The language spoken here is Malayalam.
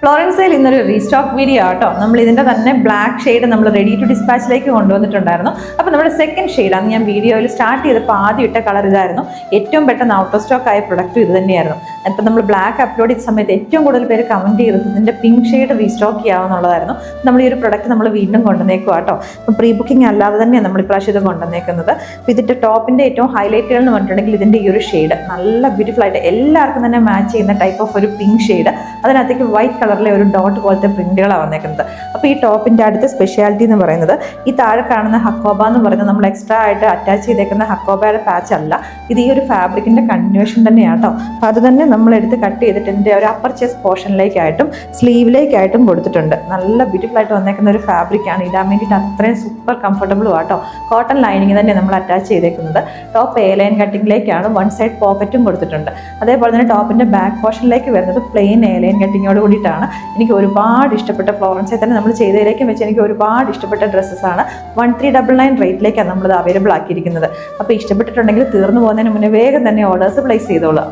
ഫ്ലോറൻസിൽ ഇന്നൊരു റീസ്റ്റോക്ക് വീഡിയോ ആട്ടോ. നമ്മൾ ഇതിൻ്റെ തന്നെ ബ്ലാക്ക് ഷെയ്ഡ് നമ്മൾ റെഡി ടു ഡിസ്പാച്ചിലേക്ക് കൊണ്ടുവന്നിട്ടുണ്ടായിരുന്നു. അപ്പോൾ നമ്മുടെ സെക്കൻഡ് ഷെയ്ഡാണ് ഞാൻ വീഡിയോയിൽ സ്റ്റാർട്ട് ചെയ്തപ്പോൾ ആദ്യം ഇട്ട കളർ ഇതായിരുന്നു. ഏറ്റവും പെട്ടെന്ന് ഔട്ട് ഓഫ് സ്റ്റോക്ക് ആയ പ്രൊഡക്റ്റ് ഇത് തന്നെയായിരുന്നു. ഇപ്പം നമ്മൾ ബ്ലാക്ക് അപ്ലോഡ് ചെയ്ത സമയത്ത് ഏറ്റവും കൂടുതൽ പേര് കമൻറ്റ് ചെയ്തത് ഇതിൻ്റെ പിങ്ക് ഷെയ്ഡ് റീസ്റ്റോക്ക് ചെയ്യാവുന്നുള്ളതായിരുന്നു. നമ്മൾ ഈ ഒരു പ്രൊഡക്റ്റ് നമ്മൾ വീണ്ടും കൊണ്ടുവന്നേക്കുക കേട്ടോ. അപ്പം പ്രീ ബുക്കിംഗ് അല്ലാതെ തന്നെയാണ് നമ്മൾ ഇപ്രാവശ്യം ഇത് കൊണ്ടുവന്നേക്കുന്നത്. അപ്പോൾ ഇതിൻ്റെ ടോപ്പിൻ്റെ ഏറ്റവും ഹൈലൈറ്റുകൾ എന്ന് പറഞ്ഞിട്ടുണ്ടെങ്കിൽ ഇതിൻ്റെ ഈ ഒരു ഷെയ്ഡ് നല്ല ബ്യൂട്ടിഫുൾ ആയിട്ട് എല്ലാവർക്കും തന്നെ മാച്ച് ചെയ്യുന്ന ടൈപ്പ് ഓഫ് ഒരു പിങ്ക് ഷെയ്ഡ്, അതിനകത്തേക്ക് വൈറ്റ് കളറിലെ ഒരു ഡോട്ട് പോലത്തെ പ്രിന്റുകളാണ് വന്നേക്കുന്നത്. അപ്പോൾ ഈ ടോപ്പിൻ്റെ അടുത്ത സ്പെഷ്യാലിറ്റി എന്ന് പറയുന്നത് ഈ താഴെ കാണുന്ന ഹക്കോബ എന്ന് പറയുന്നത് നമ്മൾ എക്സ്ട്രാ ആയിട്ട് അറ്റാച്ച് ചെയ്തേക്കുന്ന ഹക്കോബയുടെ പാച്ച് അല്ല, ഇത് ഈ ഒരു ഫാബ്രിക്കിൻ്റെ കണ്ടിന്യൂഷൻ തന്നെയാണ് കേട്ടോ. അപ്പോൾ അത് തന്നെ നമ്മളെടുത്ത് കട്ട് ചെയ്തിട്ട് ഇതിൻ്റെ ഒരു അപ്പർ ചെസ്റ്റ് പോർഷനിലേക്കായിട്ടും സ്ലീവിലേക്കായിട്ടും കൊടുത്തിട്ടുണ്ട്. നല്ല ബ്യൂട്ടിഫുൾ ആയിട്ട് വന്നേക്കുന്ന ഒരു ഫാബ്രിക്കാണ്. ഇടാൻ വേണ്ടിയിട്ട് അത്രയും സൂപ്പർ കംഫർട്ടബിളും ആട്ടോ. കോട്ടൺ ലൈനിങ് തന്നെ നമ്മൾ അറ്റാച്ച് ചെയ്തേക്കുന്നത്. ടോപ്പ് എ ലൈൻ കട്ടിങ്ങിലേക്കാണ്, വൺ സൈഡ് പോക്കറ്റും കൊടുത്തിട്ടുണ്ട്. അതേപോലെ തന്നെ ടോപ്പിൻ്റെ ബാക്ക് പോർഷനിലേക്ക് വരുന്നത് പ്ലെയിൻ എ ലൈൻ കട്ടിങ്ങോട് കൂടിയിട്ടാണ്. എനിക്ക് ഒരുപാട് ഇഷ്ടപ്പെട്ട ഫ്ലോറൻസിൽ തന്നെ നമ്മൾ ചെയ്തതിലേക്കും വെച്ച് എനിക്ക് ഒരുപാട് ഇഷ്ടപ്പെട്ട ഡ്രസ്സസാണ്. 1399 റേറ്റിലേക്കാണ് നമ്മളത് അവൈലബിൾ ആക്കിയിരിക്കുന്നത്. അപ്പോൾ ഇഷ്ടപ്പെട്ടിട്ടുണ്ടെങ്കിൽ തീർന്നു പോകുന്നതിന് മുന്നേ വേഗം തന്നെ ഓർഡേഴ്സ് പ്ലേസ് ചെയ്തോളാം.